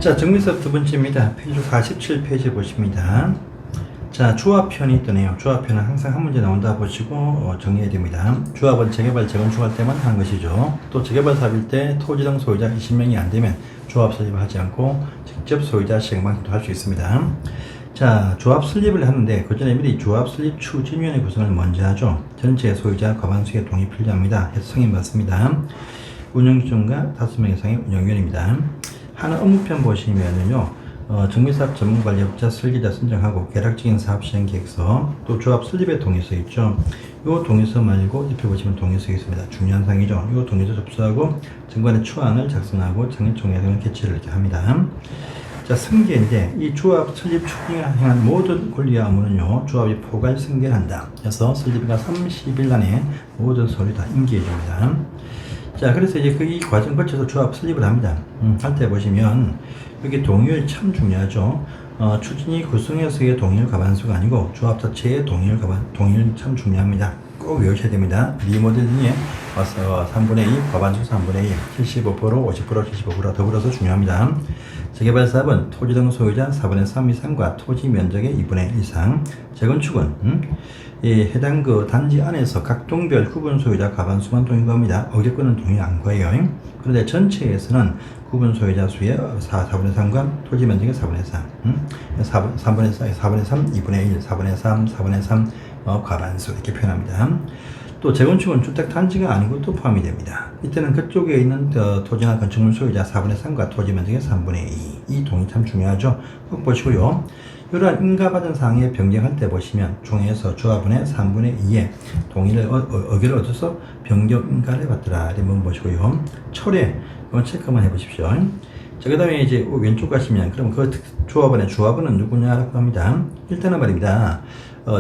자, 정리서 두 번째입니다. 페이지 47페이지 보십니다. 자, 조합편이 뜨네요. 조합편은 항상 한 문제 나온다 보시고 정리해야 됩니다. 조합은 재개발, 재건축할 때만 하는 것이죠. 또 재개발 사업일 때 토지 등 소유자 20명이 안 되면 조합 설립을 하지 않고 직접 소유자 시행방식도 할 수 있습니다. 자, 조합 설립을 하는데 그 전에 미리 조합 설립 추진위원회 구성을 먼저 하죠. 전체 소유자 과반수의 동의 필요합니다. 해서 승인 받습니다. 운영기준과 5명 이상의 운영위원입니다. 하나 업무편 보시면은요. 정비사업 전문관리업자 설계자 선정하고 계략적인 사업 시행 계획서, 또 조합 설립의 동의서 있죠. 요 동의서 말고 옆에 보시면 동의서 있습니다. 중요한 사항이죠. 요 동의서 접수하고 정관의 초안을 작성하고 장례총회 등을 개최를 이렇게 합니다. 자, 승계인데 이 조합 설립 추진을 향한 모든 권리와 의무는요, 조합이 포괄 승계한다. 그래서 설립가 30일 안에 모든 서류 다 인계해 줍니다. 자, 그래서 이제 이 과정 거쳐서 조합 설립을 합니다. 할 때 보시면 여기 동의율 참 중요하죠. 추진이 구성에서의 동의율 과반수가 아니고 조합 자체의 동의율 참 중요합니다. 꼭 외우셔야 됩니다. 리모델링에 3분의 2, 과반수 3분의 2, 75%, 50%, 75% 더불어서 중요합니다. 재개발 사업은 토지 등 소유자 4분의 3 이상과 토지 면적의 2분의 1 이상, 재건축은 해당 그 단지 안에서 각 동별 구분 소유자 과반수만 동의 구합니다. 어객권은 동의 안 구해요. 그런데 전체에서는 구분 소유자 수의 4분의 3과 토지 면적의 4분의 3, 4분의 3, 2분의 1, 4분의 3, 4분의 3 과반수 이렇게 표현합니다. 또 재건축은 주택 단지가 아니고 또 포함이 됩니다. 이때는 그쪽에 있는 토지나 건축물 소유자 4분의 3과 토지 면적의 3분의 2. 이 동의 참 중요하죠. 꼭 보시고요. 이러한 인가받은 사항에 변경할 때 보시면 총회에서 조합원의 3분의 2의 동의를 의결을 얻어서 변경 인가를 받더라. 한번 보시고요. 철회 이건 체크만 해보십시오. 자, 그 다음에 이제 왼쪽 가시면 그럼 그 조합원의 조합원은 누구냐라고 합니다. 일단은 말입니다.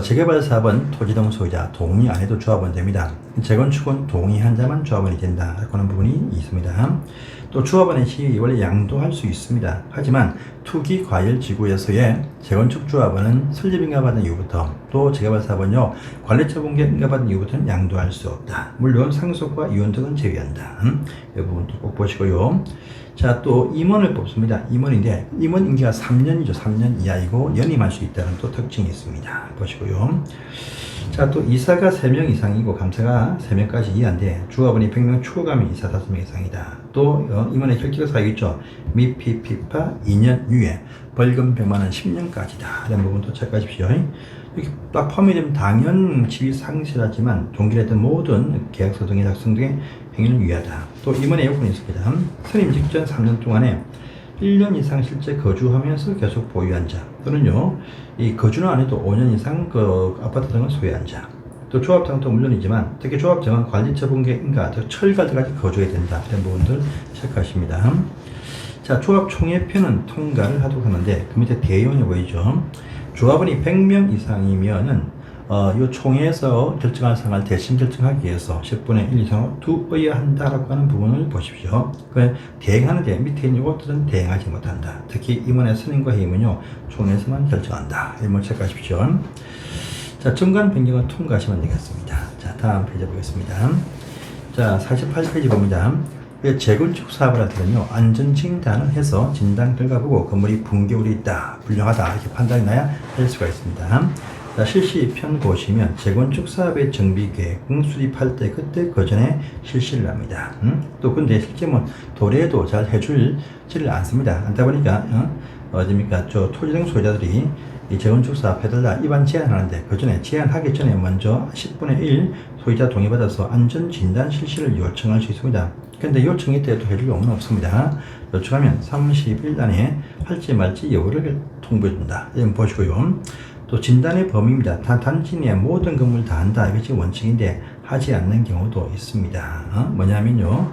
재개발 사업은 토지 등 소유자 동의 안 해도 조합원 됩니다. 재건축은 동의한 자만 조합원이 된다. 라고 하는 부분이 있습니다. 또 조합원의 시의 원래 양도할 수 있습니다. 하지만 투기 과열 지구에서의 재건축 조합원은 설립인가 받은 이후부터, 또 재개발 사업은요 관리처 분괴인가 받은 이후부터는 양도할 수 없다. 물론 상속과 이혼 등은 제외한다. 이 부분도 꼭 보시고요. 자, 또 임원을 뽑습니다. 임원인데 임원 임기가 3년이죠. 3년 이하이고 연임할 수 있다는 또 특징이 있습니다. 보시고요. 자, 또 이사가 3명 이상이고 감사가 3명까지 이하인데 조합원이 100명 초과하면 이사 5명 이상이다. 또 임원의 혈기가 사유있죠. 미피피파 2년 유예, 벌금 100만원 10년까지다. 이런 부분도 체크하십시오. 이렇게 딱 포함이 되면 당연 지위 상실하지만 동일했던 모든 계약서 등의 작성 등의 행위는 유예하다. 또 임원의 요건이 있습니다. 선임 직전 3년 동안에 1년 이상 실제 거주하면서 계속 보유한 자, 또는요 이 거주는 안 해도 5년 이상 그 아파트 등을 소유한 자, 또 조합장도 물론이지만 특히 조합장은 관리처 분괴인가 철거까지 거주해야 된다. 이런 부분들 체크하십니다. 자, 조합 총회편은 통과를 하도록 하는데 그 밑에 대용이 보이죠. 조합원이 100명 이상이면은 이 총회에서 결정할 사항을 대신 결정하기 위해서 10분의 1 이상을 두어야 한다라고 하는 부분을 보십시오. 그 대행하는데 밑에 있는 이것들은 대행하지 못한다. 특히 임원의 선임과 해임은요 총회에서만 결정한다. 이걸 체크하십시오. 자, 정관 변경을 통과하시면 되겠습니다. 자, 다음 페이지 보겠습니다. 자, 48페이지 봅니다. 재건축 사업을 할 때는요 안전 진단을 해서 진단 결과 보고 건물이 붕괴물이 있다, 불량하다 이렇게 판단이 나야 할 수가 있습니다. 자, 실시편 보시면 재건축 사업의 정비 계획 수립할 때 그때 그 전에 실시를 합니다. 또 근데 실제 뭐 도래도 잘 해주지를 않습니다. 않다 보니까 어딥니까 저 토지 등 소유자들이 이 재건축 사업 해달라 입안 제안하는데 그 전에 제안하기 전에 먼저 10분의 1 소유자 동의받아서 안전 진단 실시를 요청할 수 있습니다. 근데 요청이 때도 해줄 경우는 없습니다. 요청하면 30일 안에 할지 말지 여부를 통보해준다. 이건 보시고요. 또 진단의 범위입니다. 단지 내 모든 건물 다 한다. 이것이 원칙인데 하지 않는 경우도 있습니다. 뭐냐면요.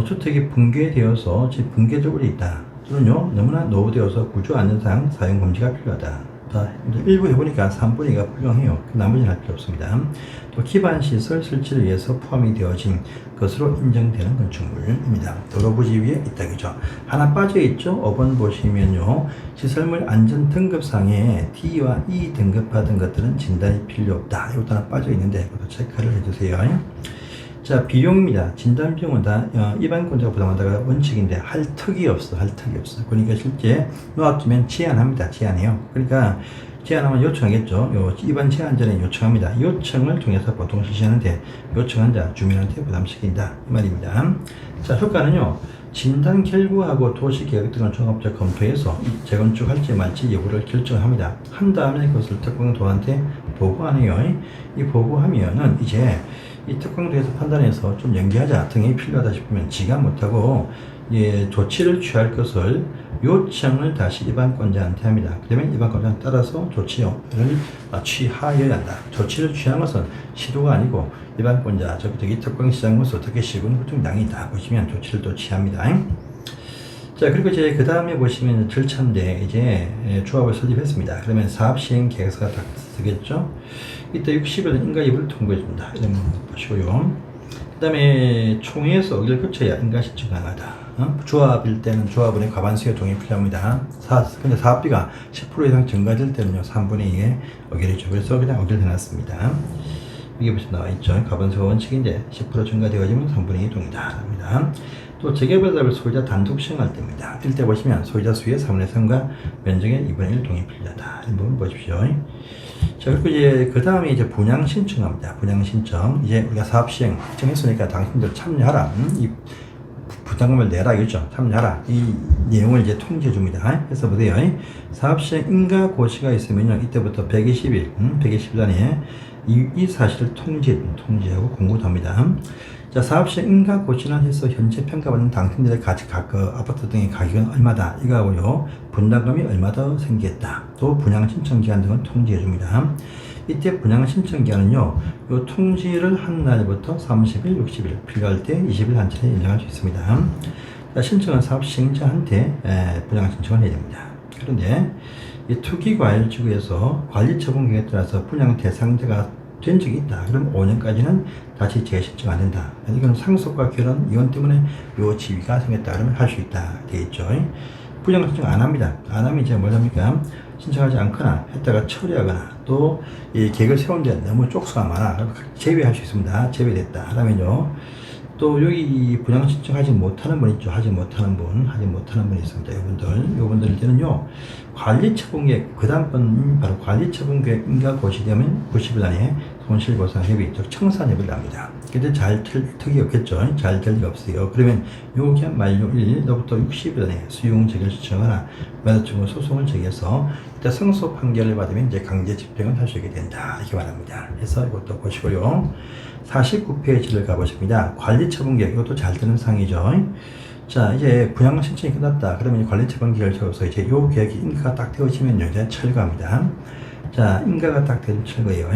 주택이 붕괴되어서 집 붕괴적으로 있다. 또는요. 너무나 노후되어서 구조 안전상 사용 금지가 필요하다. 일부 해보니까 3분의 2가 불량해요. 나머지는 할 필요 없습니다. 또 기반시설 설치를 위해서 포함이 되어진 것으로 인정되는 건축물입니다. 도로 부지 위에 있다 그죠. 하나 빠져있죠. 5번 보시면요. 시설물 안전 등급상에 D와 E 등급 받은 것들은 진단이 필요 없다. 이것도 하나 빠져있는데 이것도 체크를 해주세요. 자, 비용입니다. 진단 비용은 다 일반권자가 부담한다가 원칙인데 할 턱이 없어. 그러니까 실제 놓아두면 제한합니다. 제한해요. 그러니까 제한하면 요청하겠죠. 입원 제한 전에 요청합니다. 요청을 통해서 보통 실시하는데 요청한 자 주민한테 부담시킨다 이 말입니다. 자, 효과는요. 진단 결과하고 도시계획 등을 종합적 검토해서 재건축할지 말지 여부를 결정합니다. 한 다음에 그것을 특공도한테 보고하네요. 이 보고하면은 이제 이 특공도에서 판단해서 좀 연기하자 등이 필요하다 싶으면 지가 못하고 조치를 취할 것을 요청을 다시 입안권자한테 합니다. 그러면 입안권자는 따라서 조치를 취하여야 한다. 조치를 취한 것은 시도가 아니고 입안권자, 저기 특공시장으로서 어떻게 시군 구청장이 다 보시면 조치를 또 취합니다. 자, 그리고 이제 그 다음에 보시면 절차인데 이제 조합을 설립했습니다. 그러면 사업시행 계획서가 딱 쓰겠죠. 이때 60일 인가입을 통보해줍니다. 이런 거 보시고요. 그 다음에 총회에서 의견을 거쳐야 인가신청 가능하다. 조합일 때는 조합원의 과반수의 동의 필요합니다. 근데 사업비가 10% 이상 증가될 때는요, 3분의 2의 의결이죠. 그래서 그냥 의결 해놨습니다. 이게 무슨 나와 있죠. 과반수가 원칙인데 10% 증가되어지면 3분의 2 동의다. 합니다. 또 재개발사업을 소유자 단독 시행할 때입니다. 이때 보시면 소유자 수의 3분의 3과 면적의 2분의 1 동의 필요하다. 이 부분 보십시오. 자, 그리고 이제 그 다음에 이제 분양 신청합니다. 분양 신청. 이제 우리가 사업 시행 신청했으니까 당신들 참여하라. 이 부담금을 내라 이거죠. 참여하라. 이 내용을 이제 통지해 줍니다. 그래서 보세요. 사업 시행 인가 고시가 있으면요, 이때부터 120일, 120일 안에 이 사실을 통지하고 공고도 합니다. 자, 사업시행 인가 고시를 해서 현재 평가받는 당신들의 가치, 아파트 등의 가격은 얼마다 이거 하고요, 분담금이 얼마 더 생겼다, 또 분양 신청 기한 등을 통지해 줍니다. 이때 분양 신청 기한은요, 요 통지를 한 날부터 30일, 60일, 필요할 때 20일 한 차례 연장할 수 있습니다. 자, 신청은 사업 시행자한테 분양 신청을 해야 됩니다. 그런데 이 투기과열지구에서 관리처분 계획에 따라서 분양 대상자가 된 적이 있다. 그럼 5년까지는 다시 재신청 안 된다. 이건 상속과 결혼, 이혼 때문에 요 지위가 생겼다. 그러면 할 수 있다. 되겠죠. 분양 신청 안 합니다. 안 하면 이제 뭐랍니까? 신청하지 않거나 했다가 처리하거나 또 이 계획을 세우는데 너무 쪽수가 많아. 제외할 수 있습니다. 제외됐다. 하면요. 또 여기 분양 신청하지 못하는 분 있죠. 하지 못하는 분이 있습니다. 요분들 때는요, 관리처분계획, 그 다음 번 바로 관리처분계획 인가 고시되면 90일 안에 손실보상 협의, 즉 청산협의를 합니다. 근데 잘 턱이 없겠죠. 잘 될 리가 없어요. 그러면 요 기한 만료일로부터 60일 안에 수용 재결 신청하거나 면허증후 소송을 제기해서 이때 승소 판결을 받으면 이제 강제 집행을 할 수 있게 된다. 이렇게 말합니다. 그래서 이것도 보시고요. 49페이지를 가보십니다. 관리처분계획, 이것도 잘 되는 상이죠. 자, 이제 분양 신청이 끝났다. 그러면 관리처분 계획을 적어서 이제 요 계획이 인가가 딱 되어지면 이제 철거합니다. 자, 인가가 딱 되면 철거예요.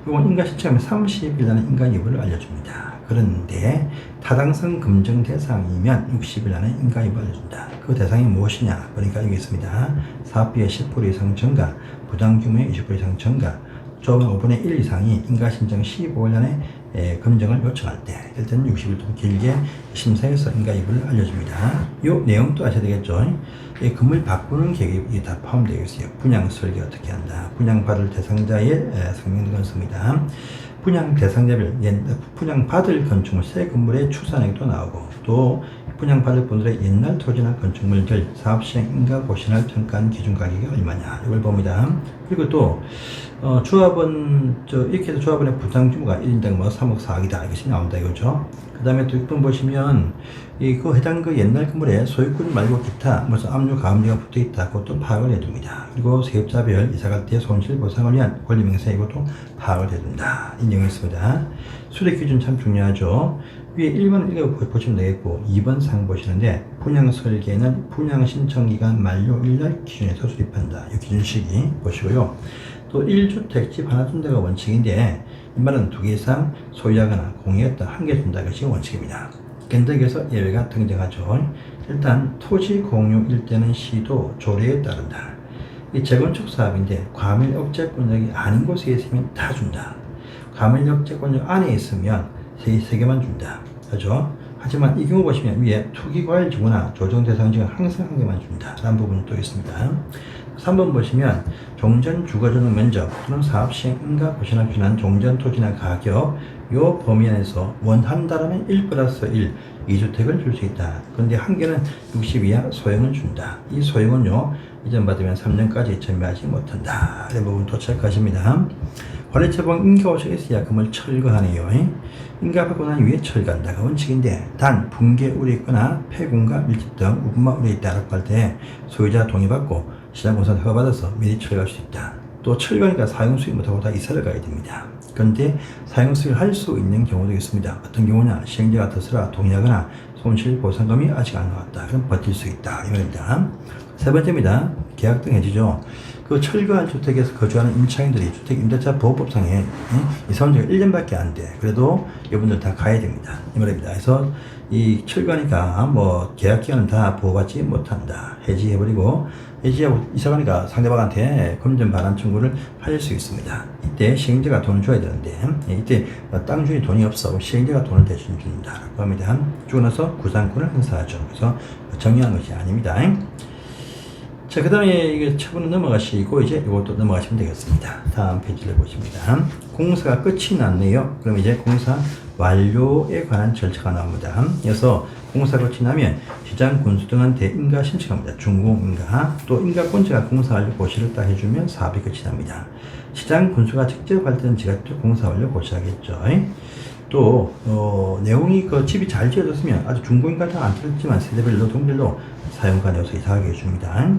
요건 인가 신청하면 30일 안에 인가 여부를 알려줍니다. 그런데 타당성 검증 대상이면 60일 안에 인가 여부를 알려준다. 그 대상이 무엇이냐? 그러니까 여기 있습니다. 사업비의 10% 이상 증가, 부담 규모의 20% 이상 증가, 조합 5분의 1 이상이 인가 신청 15일 안에 검증을 요청할 때, 일단 60일 동안 길게 심사해서 인가 여부를 알려줍니다. 이 내용도 아셔야 되겠죠. 이 건물 바꾸는 계획이 다 포함되어 있어요. 분양 설계 어떻게 한다, 분양 받을 대상자의 성명 등을 씁니다. 분양 대상자별, 분양 받을 건축물 새 건물의 추산액도 나오고, 또 분양 받을 분들의 옛날 토지나 건축물들 사업 시행 인가 고시를 평가한 기준 가격이 얼마냐 이걸 봅니다. 그리고 또 조합원 이렇게 해서 조합원의 부담 규모가 1인당 뭐 3억 4억이다 이것이 나온다 이거죠. 그 다음에 또 6번 보시면 그 해당 그 옛날 건물에 소유권 말고 기타 무슨 압류 가압류가 붙어 있다, 그것도 파악을 해줍니다. 그리고 세입자별 이사갈 때 손실 보상을 위한 권리 명세, 이것도 파악을 해준다. 이 내용이 있습니다. 수립 기준 참 중요하죠. 위에 1번 읽어보시면 되겠고 2번 상 보시는데, 분양 설계는 분양 신청 기간 만료일날 기준에서 수립한다. 이 기준 시기 보시고요. 또 1주택 집 하나 준다가 원칙인데, 이 말은 2개 이상 소유하거나 공유했다 1개 준다 것이 원칙입니다. 견적에서 예외가 등장하죠. 일단 토지 공유일 때는 시도 조례에 따른다. 이 재건축 사업인데 과밀 억제권역이 아닌 곳에 있으면 다 준다. 과밀 억제권역 안에 있으면 세 개만 준다. 그죠? 하지만 이 경우 보시면 위에 투기과열 지구나 조정 대상 지구 항상 1개만 준다. 라는 부분이 또 있습니다. 3번 보시면 종전 주거전용 면적 또는 사업 시행 인가 고시나 준한 종전 토지나 가격, 요 범위 안에서 원한다라면 1 플러스 1 2주택을 줄 수 있다. 그런데 한계는 60 이하 소형을 준다. 이 소형은요, 이전 받으면 3년까지 전매하지 못한다. 이 부분 도착하십니다. 관리처분 인가오시가 있어야 금을 철거하네요. 인가받고 난 이후에 철거한다가 원칙인데, 단 붕괴 우려 있거나 폐군과 밀집 등 우분마 우려 있다라고 할 때 소유자 동의받고 시장공사 허가받아서 미리 철거할 수 있다. 또 철거하니까 사용수익 못하고 다 이사를 가야 됩니다. 그런데 사용수익을 할 수 있는 경우도 있습니다. 어떤 경우냐, 시행자가 스스로 동의하거나 손실 보상금이 아직 안 나왔다. 그럼 버틸 수 있다. 이 말입니다. 세 번째입니다. 계약 등 해지죠. 그 철거한 주택에서 거주하는 임차인들이 주택임대차 보호법상에 이 사원자가 1년밖에 안 돼. 그래도 이분들 다 가야 됩니다. 이 말입니다. 그래서 이 철거하니까 뭐 계약 기간은 다 보호받지 못한다. 해지해버리고 해지하고 이사가니까 상대방한테 금전 반환 청구를 할 수 있습니다. 이때 시행자가 돈을 줘야 되는데 이때 땅 주인이 돈이 없어 시행자가 돈을 대신 준다라고 합니다. 주고 나서 구상권을 행사하죠. 그래서 정의한 것이 아닙니다. 자, 그 다음에 이게 처분은 넘어가시고 이제 이것도 넘어가시면 되겠습니다. 다음 페이지를 보십니다. 공사가 끝이 났네요. 그럼 이제 공사 완료에 관한 절차가 나옵니다. 그래서 공사 끝이 나면 시장 군수 등한테 인가 신청합니다. 중공인가. 또 인가권자가 공사 완료 고시를 딱 해주면 사업이 끝이 납니다. 시장 군수가 직접 할 때는 지가 또 공사 완료 고시하겠죠. 또 내용이 그 집이 잘 지어졌으면 아주 중공인가 다 안 틀렸지만 세대별로 동별로 사용가 내어서 이사하게 해줍니다.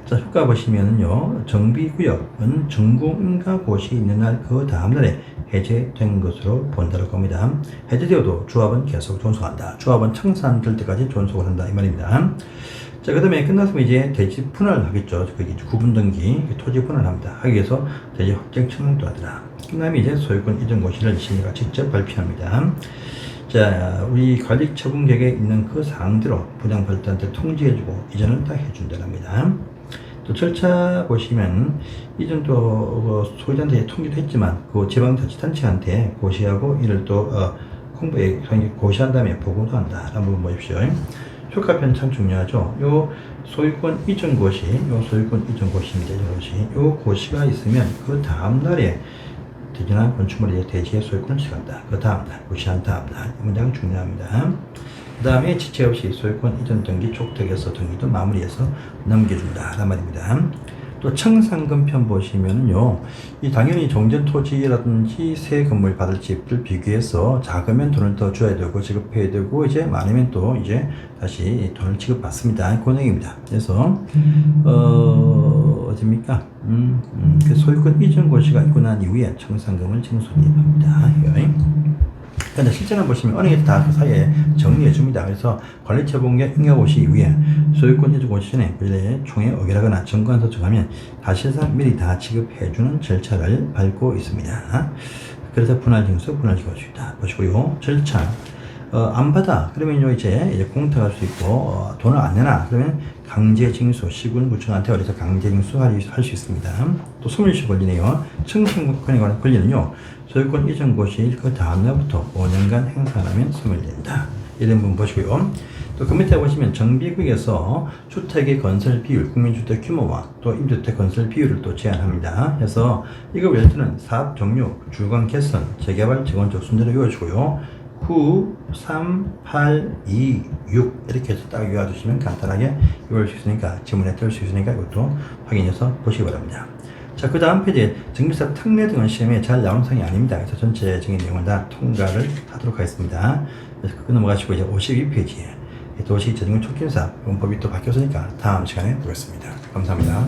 자, 효과 보시면은요, 정비구역은 준공인가 고시 있는 날 그 다음날에 해제된 것으로 본다고 합니다. 해제되어도 조합은 계속 존속한다. 조합은 청산될 때까지 존속을 한다. 이 말입니다. 자, 그 다음에 끝났으면 이제 대지 분할을 하겠죠. 그게 구분등기, 토지 분할을 합니다. 하기 위해서 대지 확정 청약도 하더라. 끝나면 이제 소유권 이전 고시를 시행자가 직접 발표합니다. 자, 우리 관리처분계획에 있는 그 사항대로 부당발단한테 통지해주고 이전을 다 해준다랍니다. 또 절차 보시면 이전도 소유자한테 통지도 했지만 그 지방자치단체한테 고시하고 이를 또 홍보에 고시한 다음에 보고도 한다. 한번 보십시오. 효과편 참 중요하죠. 요 소유권 이전 고시, 요 소유권 이전 고시입니다. 요 고시가 있으면 그 다음날에 대전한 건축물의 대지의 소유권을 취한다. 그 다음날, 고시한 다음날. 이 문장 중요합니다. 그 다음에 지체 없이 소유권 이전 등기 촉득해서 등기도 마무리해서 넘겨준다. 란 말입니다. 또 청산금편 보시면은요, 이 당연히 종전 토지라든지 새 건물 받을 집들 비교해서 작으면 돈을 더 줘야 되고 지급해야 되고 이제 많으면 또 이제 다시 돈을 지급받습니다. 그 내용입니다. 그래서 어딥니까? 그 소유권 이전 고시가 있고 난 이후에 청산금을 징수합니다. 근데 실제는 보시면 어느 게 다 그 사이에 정리해 줍니다. 그래서 관리처분계 인가고시 이후에 소유권 이전 고시 전에 총회 의결하거나 정관서 정하면 사실상 미리 다 지급해 주는 절차를 밟고 있습니다. 그래서 분할징수, 분할징수다 보시고요. 절차 안 받아 그러면 이제 공탁할 수 있고 돈을 안 내놔 그러면 강제징수, 시군구청한테 어디서 강제징수 할 수 있습니다. 또 소멸시 권리네요. 청산권에 관한 권리는요, 소유권 이전 고시 그 다음날부터 5년간 행사하면 소멸된다. 이런 부분 보시고요. 또 그 밑에 보시면 정비구역에서 주택의 건설 비율, 국민주택 규모와 또 임대주택 건설 비율을 또 제한합니다. 그래서 이거 외에 때는 사업 종류, 주거 개선, 재개발, 재건축 순서로 이루어지고요. 9, 3, 8, 2, 6 이렇게 해서 딱 외워두시면 간단하게 외울 수 있으니까 지문에 뜰 수 있으니까 이것도 확인해서 보시기 바랍니다. 자, 그 다음 페이지에 정비사 특례 등은 시험에 잘 나온 사항이 아닙니다. 그래서 전체적인 내용을 다 통과를 하도록 하겠습니다. 그래서 그거 넘어가시고 이제 52페이지에 도시재정비 촉진사 원법이 또 바뀌었으니까 다음 시간에 보겠습니다. 감사합니다.